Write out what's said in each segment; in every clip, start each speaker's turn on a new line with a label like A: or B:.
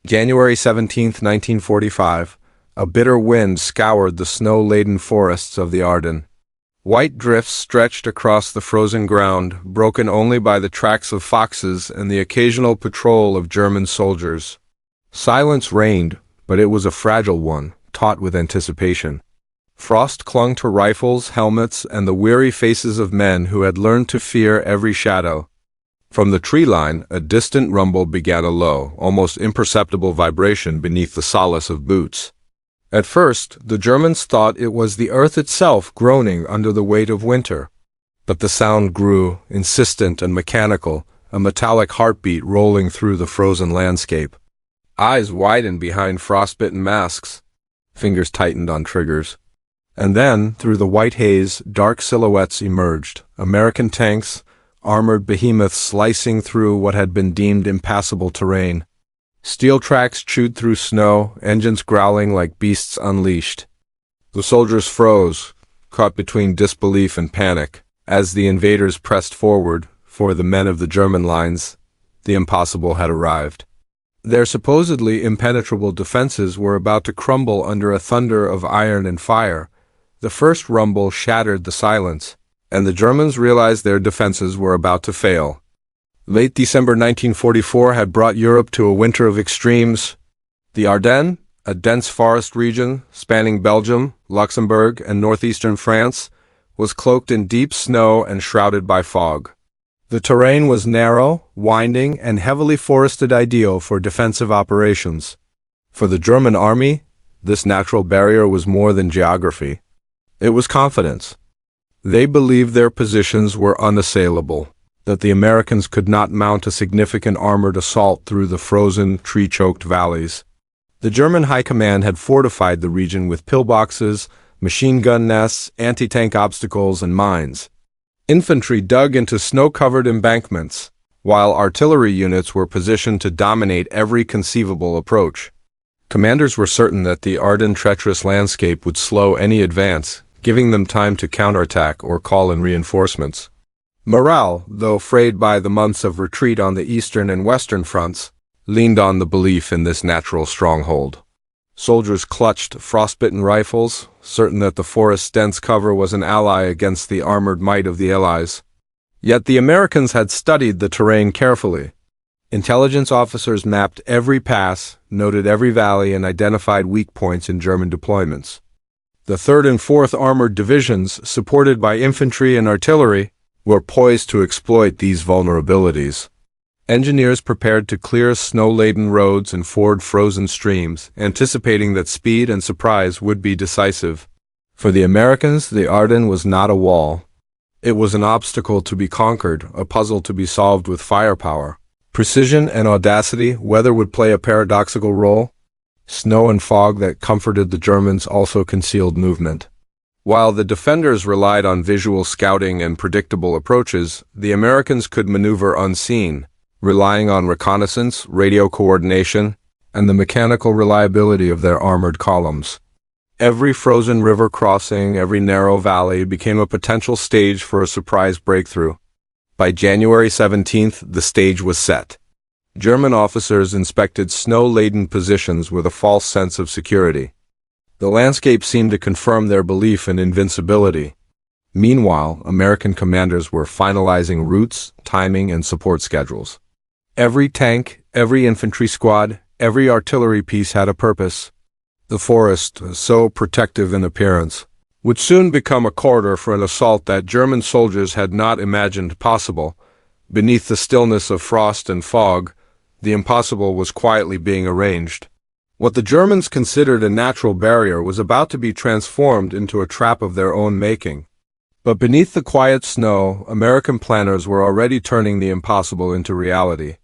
A: January 17, 1945, a bitter wind scoured the snow-laden forests of the Ardennes. White drifts stretched across the frozen ground, broken only by the tracks of foxes and the occasional patrol of German soldiers. Silence reigned, but it was a fragile one, taut with anticipation. Frost clung to rifles, helmets, and the weary faces of men who had learned to fear every shadow. From the tree line, a distant rumble began, a low, almost imperceptible vibration beneath the solace of boots. At first, the Germans thought it was the earth itself groaning under the weight of winter. But the sound grew, insistent and mechanical, a metallic heartbeat rolling through the frozen landscape. Eyes widened behind frostbitten masks. Fingers tightened on triggers. And then, through the white haze, dark silhouettes emerged, American tanks, armored behemoths slicing through what had been deemed impassable terrain. Steel tracks chewed through snow, engines growling like beasts unleashed. The soldiers froze, caught between disbelief and panic, as the invaders pressed forward. For the men of the German lines, the impossible had arrived. Their supposedly impenetrable defenses were about to crumble under a thunder of iron and fire. The first rumble shattered the silence, and the Germans realized their defenses were about to fail. Late December 1944 had brought Europe to a winter of extremes. The Ardennes, a dense forest region spanning Belgium, Luxembourg, and northeastern France, was cloaked in deep snow and shrouded by fog. The terrain was narrow, winding, and heavily forested, ideal for defensive operations. For the German army, this natural barrier was more than geography. It was confidence. They believed their positions were unassailable, that the Americans could not mount a significant armored assault through the frozen, tree-choked valleys. The German High Command had fortified the region with pillboxes, machine gun nests, anti-tank obstacles, and mines. Infantry dug into snow-covered embankments, while artillery units were positioned to dominate every conceivable approach. Commanders were certain that the Ardennes treacherous landscape would slow any advance, giving them time to counterattack or call in reinforcements. Morale, though frayed by the months of retreat on the eastern and western fronts, leaned on the belief in this natural stronghold. Soldiers clutched frostbitten rifles, certain that the forest's dense cover was an ally against the armored might of the Allies. Yet the Americans had studied the terrain carefully. Intelligence officers mapped every pass, noted every valley, and identified weak points in German deployments. The 3rd and 4th Armored Divisions, supported by infantry and artillery, were poised to exploit these vulnerabilities. Engineers prepared to clear snow-laden roads and ford frozen streams, anticipating that speed and surprise would be decisive. For the Americans, the Ardennes was not a wall. It was an obstacle to be conquered, a puzzle to be solved with firepower. Precision and audacity, weather would play a paradoxical role. Snow and fog that comforted the Germans also concealed movement. While the defenders relied on visual scouting and predictable approaches, the Americans could maneuver unseen, relying on reconnaissance, radio coordination, and the mechanical reliability of their armored columns. Every frozen river crossing, every narrow valley became a potential stage for a surprise breakthrough. By January 17th, the stage was set. German officers inspected snow-laden positions with a false sense of security. The landscape seemed to confirm their belief in invincibility. Meanwhile, American commanders were finalizing routes, timing, and support schedules. Every tank, every infantry squad, every artillery piece had a purpose. The forest, so protective in appearance, would soon become a corridor for an assault that German soldiers had not imagined possible. Beneath the stillness of frost and fog, the impossible was quietly being arranged. What the Germans considered a natural barrier was about to be transformed into a trap of their own making. But beneath the quiet snow, American planners were already turning the impossible into reality.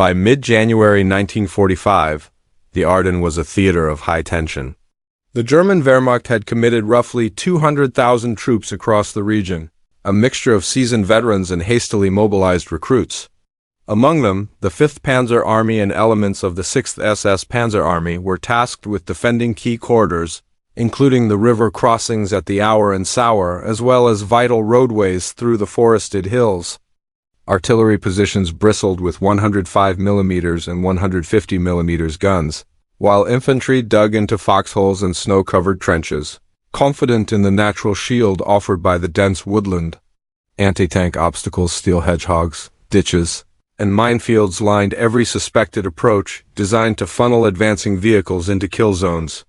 A: By mid-January 1945, the Ardennes was a theater of high tension. The German Wehrmacht had committed roughly 200,000 troops across the region, a mixture of seasoned veterans and hastily mobilized recruits. Among them, the 5th Panzer Army and elements of the 6th SS Panzer Army were tasked with defending key corridors, including the river crossings at the Aue and Sauer, as well as vital roadways through the forested hills. Artillery positions bristled with 105 mm and 150 mm guns, while infantry dug into foxholes and snow-covered trenches, confident in the natural shield offered by the dense woodland. Anti-tank obstacles, steel hedgehogs, ditches, and minefields lined every suspected approach, designed to funnel advancing vehicles into kill zones.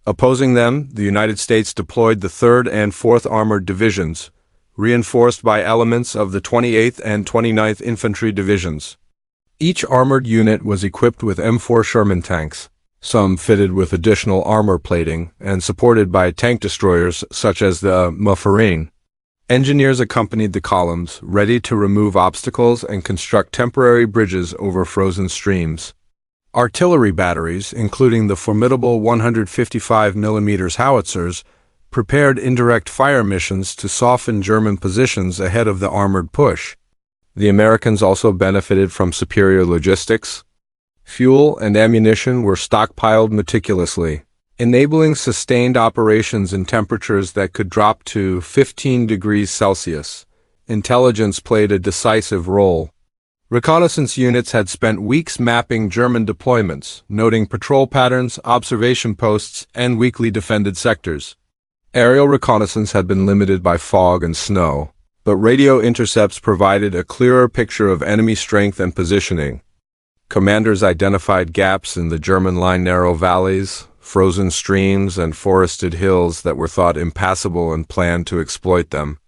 A: Opposing them, the United States deployed the 3rd and 4th Armored Divisions, reinforced by elements of the 28th and 29th Infantry Divisions. Each armored unit was equipped with M4 Sherman tanks, some fitted with additional armor plating and supported by tank destroyers such as the Mufferine. Engineers accompanied the columns, ready to remove obstacles and construct temporary bridges over frozen streams. Artillery batteries, including the formidable 155 mm howitzers, prepared indirect fire missions to soften German positions ahead of the armored push. The Americans also benefited from superior logistics. Fuel and ammunition were stockpiled meticulously, enabling sustained operations in temperatures that could drop to 15 degrees Celsius. Intelligence played a decisive role. Reconnaissance units had spent weeks mapping German deployments, noting patrol patterns, observation posts, and weakly defended sectors. Aerial reconnaissance had been limited by fog and snow, but radio intercepts provided a clearer picture of enemy strength and positioning. Commanders identified gaps in the German line, narrow valleys, frozen streams, and forested hills that were thought impassable and planned to exploit them.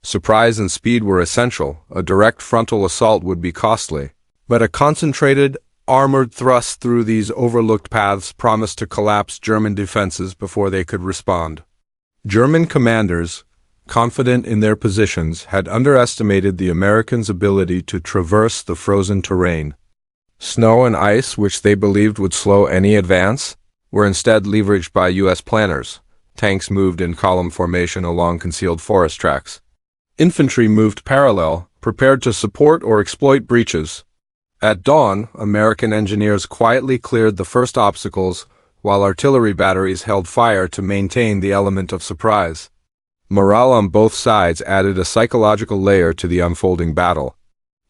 A: Surprise and speed were essential. A direct frontal assault would be costly, but a concentrated, armored thrust through these overlooked paths promised to collapse German defenses before they could respond. German commanders, confident in their positions, had underestimated the Americans' ability to traverse the frozen terrain. Snow and ice, which they believed would slow any advance, were instead leveraged by U.S. planners. Tanks moved in column formation along concealed forest tracks. Infantry moved parallel, prepared to support or exploit breaches. At dawn, American engineers quietly cleared the first obstacles, while artillery batteries held fire to maintain the element of surprise. Morale on both sides added a psychological layer to the unfolding battle.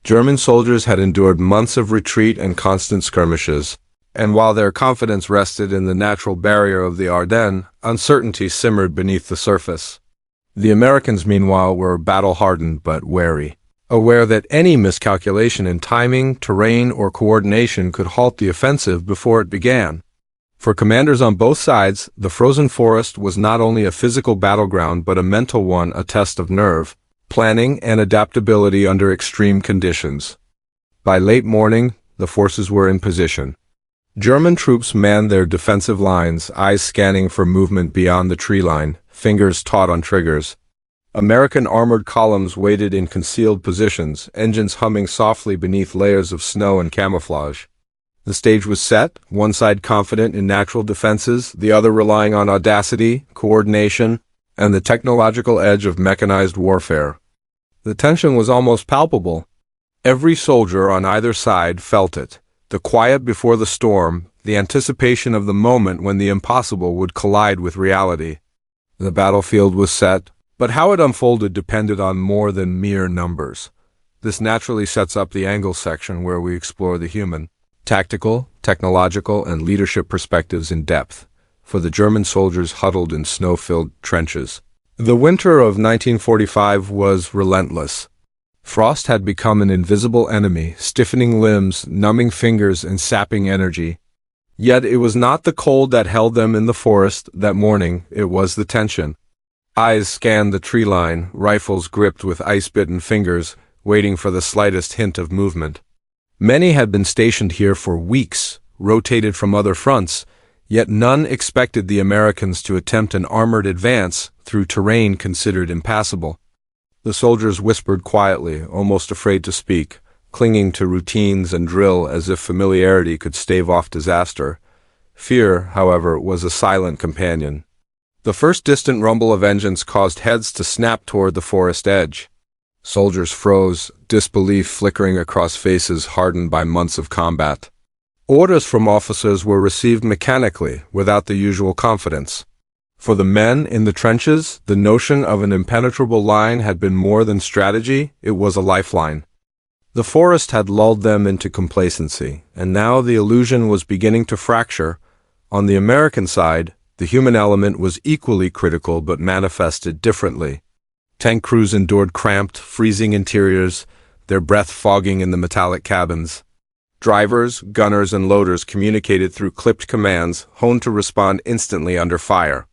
A: German soldiers had endured months of retreat and constant skirmishes, and while their confidence rested in the natural barrier of the Ardennes, uncertainty simmered beneath the surface. The Americans, meanwhile, were battle-hardened but wary, aware that any miscalculation in timing, terrain, or coordination could halt the offensive before it began. For commanders on both sides, the frozen forest was not only a physical battleground but a mental one, a test of nerve, planning, and adaptability under extreme conditions. By late morning, the forces were in position. German troops manned their defensive lines, eyes scanning for movement beyond the tree line, fingers taut on triggers. American armored columns waited in concealed positions, engines humming softly beneath layers of snow and camouflage. The stage was set, one side confident in natural defenses, the other relying on audacity, coordination, and the technological edge of mechanized warfare. The tension was almost palpable. Every soldier on either side felt it. The quiet before the storm, the anticipation of the moment when the impossible would collide with reality. The battlefield was set, but how it unfolded depended on more than mere numbers. This naturally sets up the angle section where we explore the human, tactical, technological, and leadership perspectives in depth, for the German soldiers huddled in snow-filled trenches. The winter of 1945 was relentless. Frost had become an invisible enemy, stiffening limbs, numbing fingers, and sapping energy. Yet it was not the cold that held them in the forest that morning, it was the tension. Eyes scanned the tree line, rifles gripped with ice-bitten fingers, waiting for the slightest hint of movement. Many had been stationed here for weeks, rotated from other fronts, yet none expected the Americans to attempt an armored advance through terrain considered impassable. The soldiers whispered quietly, almost afraid to speak, clinging to routines and drill as if familiarity could stave off disaster. Fear, however, was a silent companion. The first distant rumble of engines caused heads to snap toward the forest edge. Soldiers froze, disbelief flickering across faces hardened by months of combat. Orders from officers were received mechanically, without the usual confidence. For the men in the trenches, the notion of an impenetrable line had been more than strategy, it was a lifeline. The forest had lulled them into complacency, and now the illusion was beginning to fracture. On the American side, the human element was equally critical but manifested differently. Tank crews endured cramped, freezing interiors, their breath fogging in the metallic cabins. Drivers, gunners, and loaders communicated through clipped commands, honed to respond instantly under fire.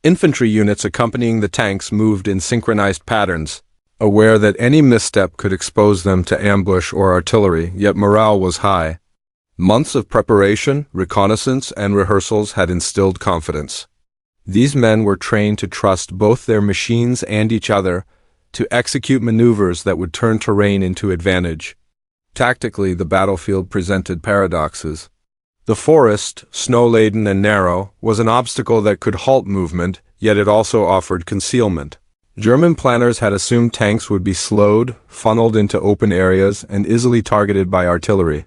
A: Infantry units accompanying the tanks moved in synchronized patterns, aware that any misstep could expose them to ambush or artillery, yet morale was high. Months of preparation, reconnaissance, and rehearsals had instilled confidence. These men were trained to trust both their machines and each other, to execute maneuvers that would turn terrain into advantage. Tactically, the battlefield presented paradoxes. The forest, snow-laden and narrow, was an obstacle that could halt movement, yet it also offered concealment. German planners had assumed tanks would be slowed, funneled into open areas, and easily targeted by artillery.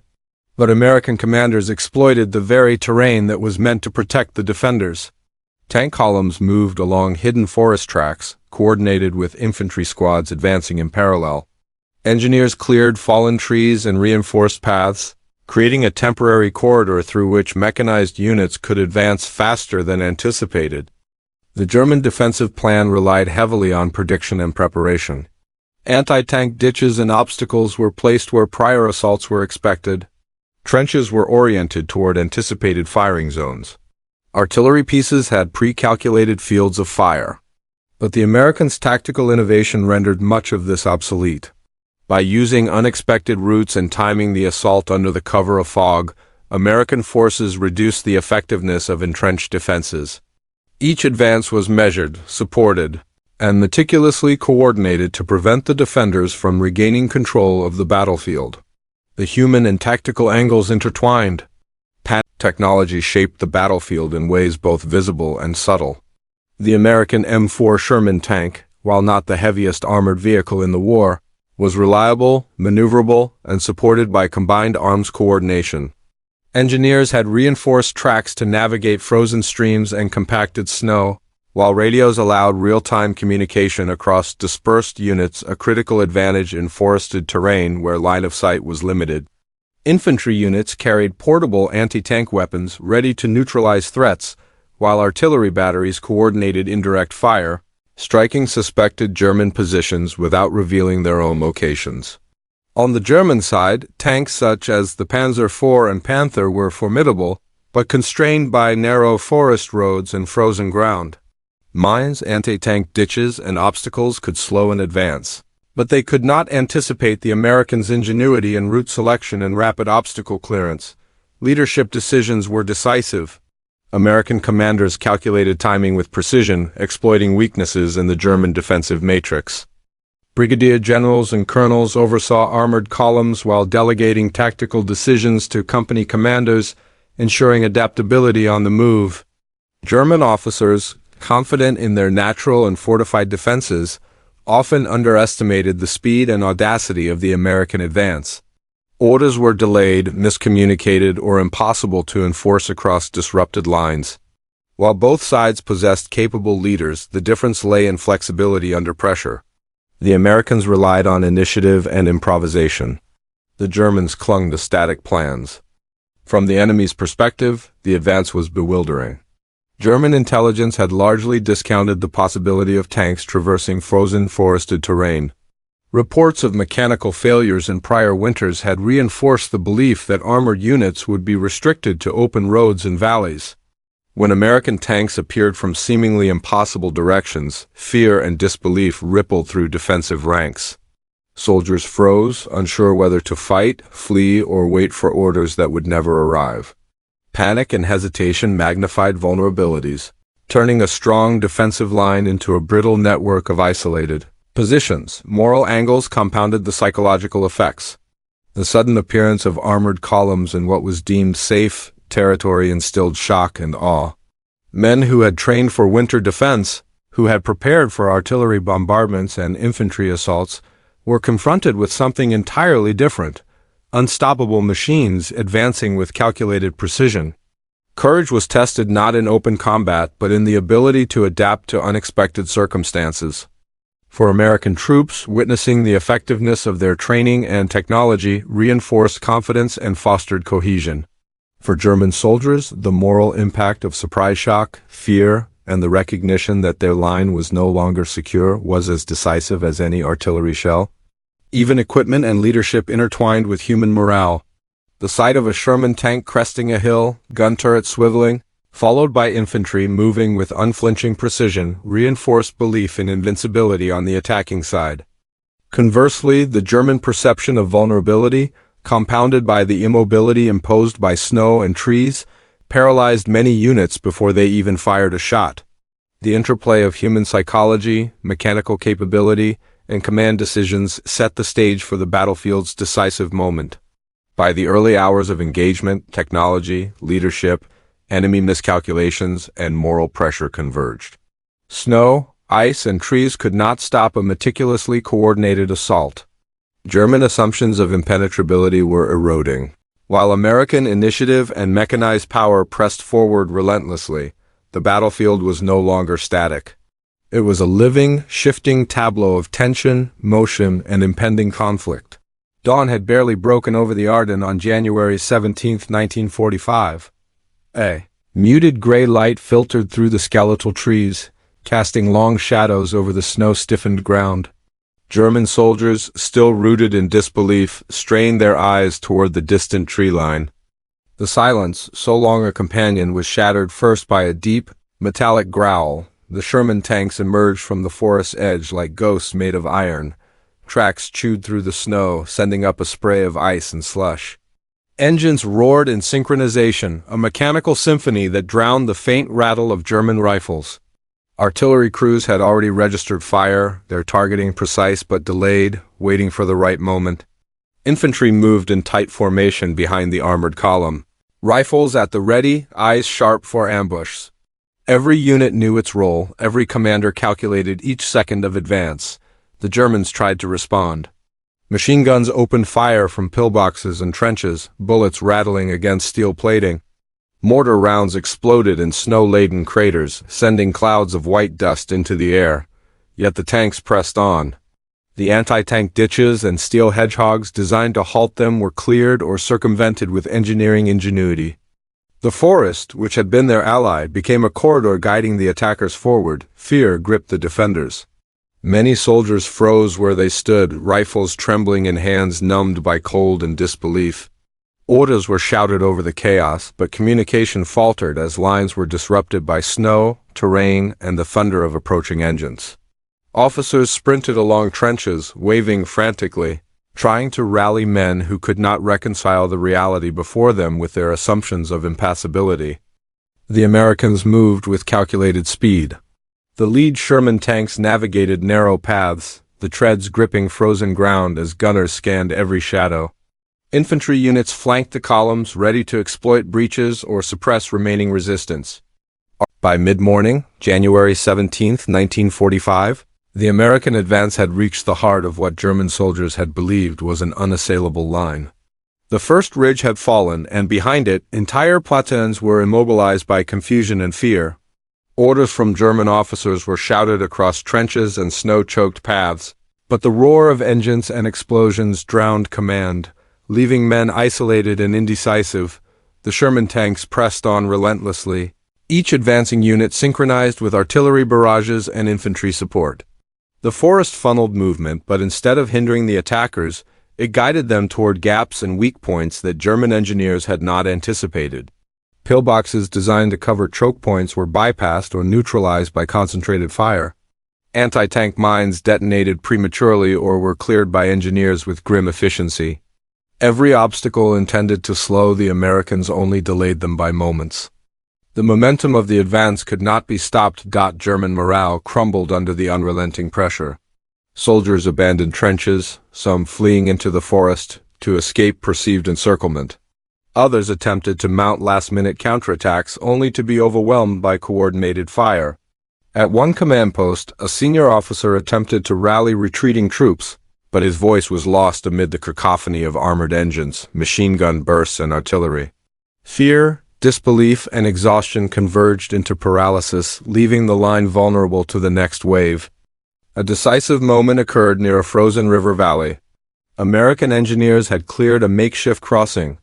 A: But American commanders exploited the very terrain that was meant to protect the defenders. Tank columns moved along hidden forest tracks, coordinated with infantry squads advancing in parallel. Engineers cleared fallen trees and reinforced paths, creating a temporary corridor through which mechanized units could advance faster than anticipated. The German defensive plan relied heavily on prediction and preparation. Anti-tank ditches and obstacles were placed where prior assaults were expected. Trenches were oriented toward anticipated firing zones. Artillery pieces had pre-calculated fields of fire. But the Americans' tactical innovation rendered much of this obsolete. By using unexpected routes and timing the assault under the cover of fog, American forces reduced the effectiveness of entrenched defenses. Each advance was measured, supported, and meticulously coordinated to prevent the defenders from regaining control of the battlefield. The human and tactical angles intertwined. Technology shaped the battlefield in ways both visible and subtle. The American M4 Sherman tank, while not the heaviest armored vehicle in the war, was reliable, maneuverable, and supported by combined arms coordination. Engineers had reinforced tracks to navigate frozen streams and compacted snow, while radios allowed real-time communication across dispersed units, a critical advantage in forested terrain where line of sight was limited. Infantry units carried portable anti-tank weapons ready to neutralize threats, while artillery batteries coordinated indirect fire, striking suspected German positions without revealing their own locations. On the German side, tanks such as the Panzer IV and Panther were formidable, but constrained by narrow forest roads and frozen ground. Mines, anti-tank ditches, and obstacles could slow an advance, but they could not anticipate the Americans' ingenuity in route selection and rapid obstacle clearance. Leadership decisions were decisive. American commanders calculated timing with precision, exploiting weaknesses in the German defensive matrix. Brigadier generals and colonels oversaw armored columns while delegating tactical decisions to company commanders, ensuring adaptability on the move. German officers, confident in their natural and fortified defenses, often underestimated the speed and audacity of the American advance. Orders were delayed, miscommunicated, or impossible to enforce across disrupted lines. While both sides possessed capable leaders, the difference lay in flexibility under pressure. The Americans relied on initiative and improvisation. The Germans clung to static plans. From the enemy's perspective, the advance was bewildering. German intelligence had largely discounted the possibility of tanks traversing frozen forested terrain. Reports of mechanical failures in prior winters had reinforced the belief that armored units would be restricted to open roads and valleys. When American tanks appeared from seemingly impossible directions, fear and disbelief rippled through defensive ranks. Soldiers froze, unsure whether to fight, flee, or wait for orders that would never arrive. Panic and hesitation magnified vulnerabilities, turning a strong defensive line into a brittle network of isolated positions. Moral angles compounded the psychological effects. The sudden appearance of armored columns in what was deemed safe territory instilled shock and awe. Men who had trained for winter defense, who had prepared for artillery bombardments and infantry assaults, were confronted with something entirely different: unstoppable machines advancing with calculated precision. Courage was tested not in open combat but in the ability to adapt to unexpected circumstances. For American troops, witnessing the effectiveness of their training and technology reinforced confidence and fostered cohesion. For German soldiers, the moral impact of surprise shock, fear, and the recognition that their line was no longer secure was as decisive as any artillery shell. Even equipment and leadership intertwined with human morale. The sight of a Sherman tank cresting a hill, gun turret swiveling, followed by infantry moving with unflinching precision, reinforced belief in invincibility on the attacking side. Conversely, the German perception of vulnerability, compounded by the immobility imposed by snow and trees, paralyzed many units before they even fired a shot. The interplay of human psychology, mechanical capability, and command decisions set the stage for the battlefield's decisive moment. By the early hours of engagement, technology, leadership, enemy miscalculations, and moral pressure converged. Snow, ice, and trees could not stop a meticulously coordinated assault. German assumptions of impenetrability were eroding. While American initiative and mechanized power pressed forward relentlessly, the battlefield was no longer static. It was a living, shifting tableau of tension, motion, and impending conflict. Dawn had barely broken over the Ardennes on January 17, 1945. A muted gray light filtered through the skeletal trees, casting long shadows over the snow-stiffened ground. German soldiers, still rooted in disbelief, strained their eyes toward the distant tree line. The silence, so long a companion, was shattered first by a deep, metallic growl. The Sherman tanks emerged from the forest's edge like ghosts made of iron. Tracks chewed through the snow, sending up a spray of ice and slush. Engines roared in synchronization, a mechanical symphony that drowned the faint rattle of German rifles. Artillery crews had already registered fire, their targeting precise but delayed, waiting for the right moment. Infantry moved in tight formation behind the armored column. Rifles at the ready, eyes sharp for ambush. Every unit knew its role, every commander calculated each second of advance. The Germans tried to respond. Machine guns opened fire from pillboxes and trenches, bullets rattling against steel plating. Mortar rounds exploded in snow-laden craters, sending clouds of white dust into the air. Yet the tanks pressed on. The anti-tank ditches and steel hedgehogs designed to halt them were cleared or circumvented with engineering ingenuity. The forest, which had been their ally, became a corridor guiding the attackers forward. Fear gripped the defenders. Many soldiers froze where they stood, rifles trembling in hands numbed by cold and disbelief. Orders were shouted over the chaos, but communication faltered as lines were disrupted by snow, terrain, and the thunder of approaching engines. Officers sprinted along trenches, waving frantically, trying to rally men who could not reconcile the reality before them with their assumptions of impassibility. The Americans moved with calculated speed. The lead Sherman tanks navigated narrow paths, the treads gripping frozen ground as gunners scanned every shadow. Infantry units flanked the columns, ready to exploit breaches or suppress remaining resistance. By mid-morning, January 17, 1945, the American advance had reached the heart of what German soldiers had believed was an unassailable line. The first ridge had fallen, and behind it, entire platoons were immobilized by confusion and fear. Orders from German officers were shouted across trenches and snow-choked paths, but the roar of engines and explosions drowned command. Leaving men isolated and indecisive, the Sherman tanks pressed on relentlessly, each advancing unit synchronized with artillery barrages and infantry support. The forest funneled movement, but instead of hindering the attackers, it guided them toward gaps and weak points that German engineers had not anticipated. Pillboxes designed to cover choke points were bypassed or neutralized by concentrated fire. Anti-tank mines detonated prematurely or were cleared by engineers with grim efficiency. Every obstacle intended to slow the Americans only delayed them by moments. The momentum of the advance could not be stopped. German morale crumbled under the unrelenting pressure. Soldiers abandoned trenches, some fleeing into the forest, to escape perceived encirclement. Others attempted to mount last-minute counterattacks only to be overwhelmed by coordinated fire. At one command post, a senior officer attempted to rally retreating troops, but his voice was lost amid the cacophony of armored engines, machine gun bursts, and artillery. Fear, disbelief, and exhaustion converged into paralysis, leaving the line vulnerable to the next wave. A decisive moment occurred near a frozen river valley. American engineers had cleared a makeshift crossing,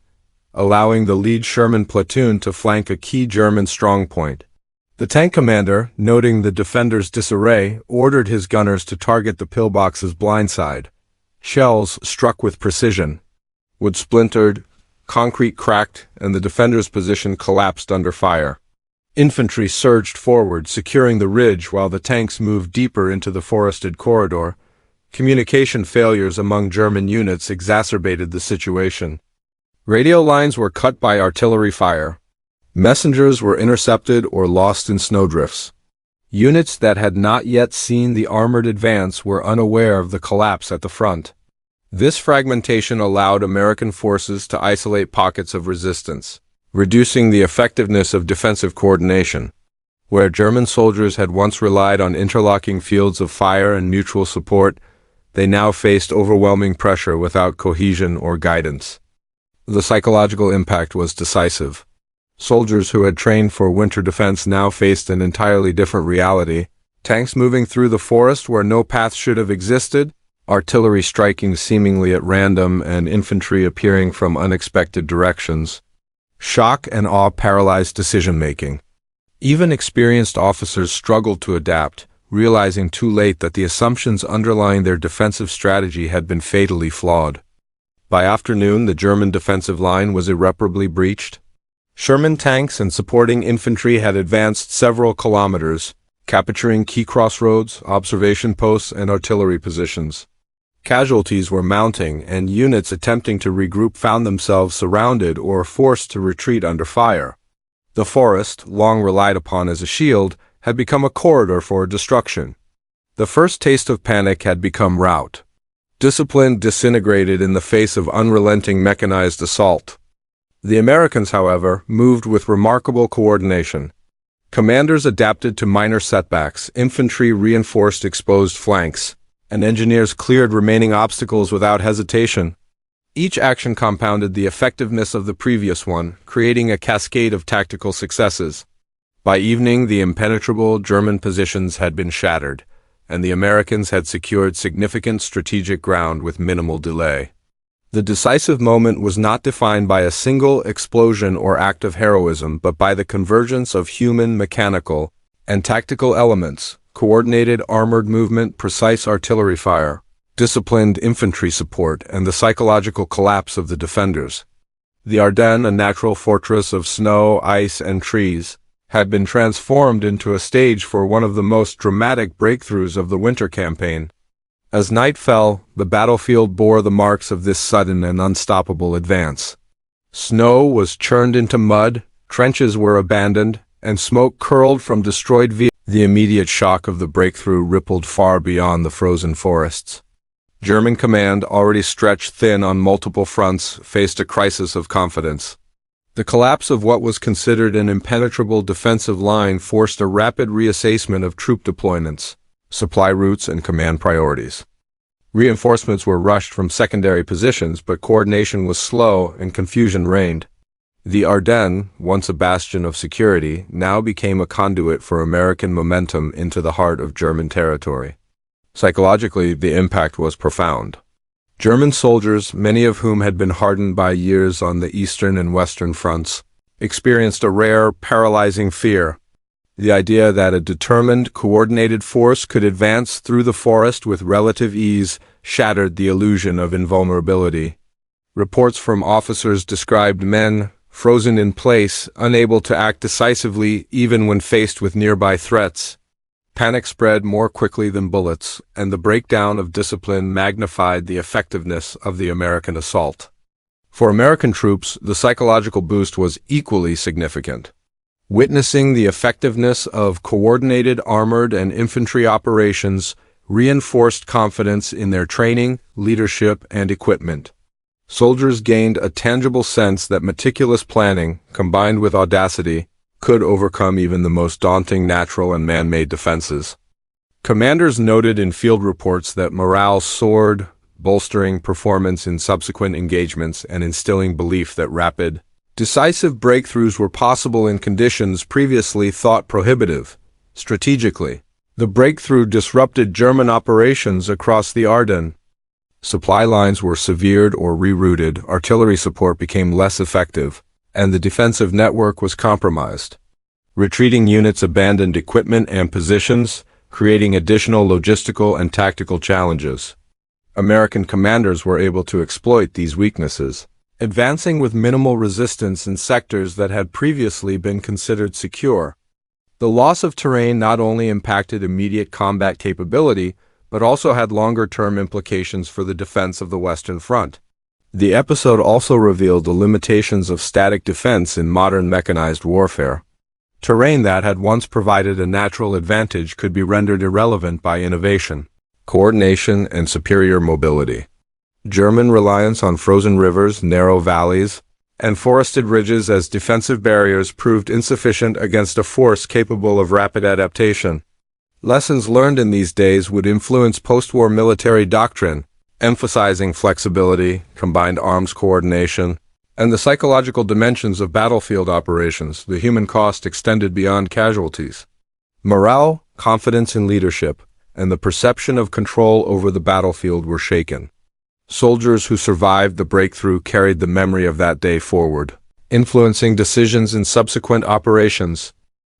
A: allowing the lead Sherman platoon to flank a key German strongpoint. The tank commander, noting the defenders' disarray, ordered his gunners to target the pillbox's blind side. Shells struck with precision. Wood splintered, concrete cracked, and the defenders' position collapsed under fire. Infantry surged forward, securing the ridge while the tanks moved deeper into the forested corridor. Communication failures among German units exacerbated the situation. Radio lines were cut by artillery fire. Messengers were intercepted or lost in snowdrifts. Units that had not yet seen the armored advance were unaware of the collapse at the front. This fragmentation allowed American forces to isolate pockets of resistance, reducing the effectiveness of defensive coordination. Where German soldiers had once relied on interlocking fields of fire and mutual support, they now faced overwhelming pressure without cohesion or guidance. The psychological impact was decisive. Soldiers who had trained for winter defense now faced an entirely different reality. Tanks moving through the forest where no path should have existed, artillery striking seemingly at random, and infantry appearing from unexpected directions. Shock and awe paralyzed decision-making. Even experienced officers struggled to adapt, realizing too late that the assumptions underlying their defensive strategy had been fatally flawed. By afternoon, the German defensive line was irreparably breached. Sherman tanks and supporting infantry had advanced several kilometers, capturing key crossroads, observation posts, and artillery positions. Casualties were mounting, and units attempting to regroup found themselves surrounded or forced to retreat under fire. The forest, long relied upon as a shield, had become a corridor for destruction. The first taste of panic had become rout. Discipline disintegrated in the face of unrelenting mechanized assault. The Americans, however, moved with remarkable coordination. Commanders adapted to minor setbacks, infantry reinforced exposed flanks, and engineers cleared remaining obstacles without hesitation. Each action compounded the effectiveness of the previous one, creating a cascade of tactical successes. By evening, the impenetrable German positions had been shattered, and the Americans had secured significant strategic ground with minimal delay. The decisive moment was not defined by a single explosion or act of heroism, but by the convergence of human, mechanical, and tactical elements: coordinated armored movement, precise artillery fire, disciplined infantry support, and the psychological collapse of the defenders. The Ardennes, a natural fortress of snow, ice, and trees, had been transformed into a stage for one of the most dramatic breakthroughs of the winter campaign. As night fell, the battlefield bore the marks of this sudden and unstoppable advance. Snow was churned into mud, trenches were abandoned, and smoke curled from destroyed vehicles. The immediate shock of the breakthrough rippled far beyond the frozen forests. German command, already stretched thin on multiple fronts, faced a crisis of confidence. The collapse of what was considered an impenetrable defensive line forced a rapid reassessment of troop deployments, supply routes, and command priorities. Reinforcements were rushed from secondary positions, but coordination was slow and confusion reigned. The Ardennes, once a bastion of security, now became a conduit for American momentum into the heart of German territory. Psychologically, the impact was profound. German soldiers, many of whom had been hardened by years on the eastern and western fronts, experienced a rare, paralyzing fear. The idea that a determined, coordinated force could advance through the forest with relative ease shattered the illusion of invulnerability. Reports from officers described men frozen in place, unable to act decisively even when faced with nearby threats. Panic spread more quickly than bullets, and the breakdown of discipline magnified the effectiveness of the American assault. For American troops, the psychological boost was equally significant. Witnessing the effectiveness of coordinated armored and infantry operations reinforced confidence in their training, leadership, and equipment. Soldiers gained a tangible sense that meticulous planning, combined with audacity, could overcome even the most daunting natural and man-made defenses. Commanders noted in field reports that morale soared, bolstering performance in subsequent engagements and instilling belief that rapid, decisive breakthroughs were possible in conditions previously thought prohibitive. Strategically, the breakthrough disrupted German operations across the Ardennes. Supply lines were severed or rerouted, artillery support became less effective, and the defensive network was compromised. Retreating units abandoned equipment and positions, creating additional logistical and tactical challenges. American commanders were able to exploit these weaknesses, advancing with minimal resistance in sectors that had previously been considered secure. The loss of terrain not only impacted immediate combat capability, but also had longer-term implications for the defense of the Western Front. The episode also revealed the limitations of static defense in modern mechanized warfare. Terrain that had once provided a natural advantage could be rendered irrelevant by innovation, coordination, and superior mobility. German reliance on frozen rivers, narrow valleys, and forested ridges as defensive barriers proved insufficient against a force capable of rapid adaptation. Lessons learned in these days would influence post-war military doctrine, emphasizing flexibility, combined arms coordination, and the psychological dimensions of battlefield operations. The human cost extended beyond casualties. Morale, confidence in leadership, and the perception of control over the battlefield were shaken. Soldiers who survived the breakthrough carried the memory of that day forward, influencing decisions in subsequent operations.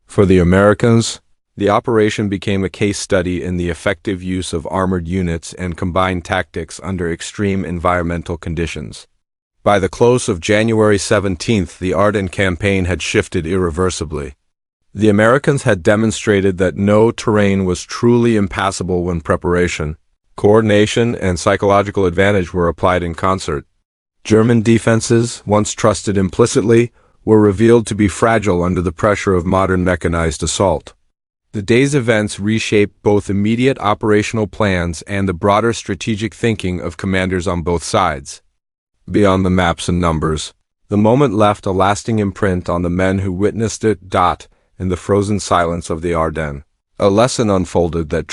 A: For the Americans, the operation became a case study in the effective use of armored units and combined tactics under extreme environmental conditions. By the close of January 17th, the Ardennes campaign had shifted irreversibly. The Americans had demonstrated that no terrain was truly impassable when preparation, coordination, and psychological advantage were applied in concert. German defenses, once trusted implicitly, were revealed to be fragile under the pressure of modern mechanized assault. The day's events reshaped both immediate operational plans and the broader strategic thinking of commanders on both sides. Beyond the maps and numbers, the moment left a lasting imprint on the men who witnessed it. In the frozen silence of the Ardennes, a lesson unfolded that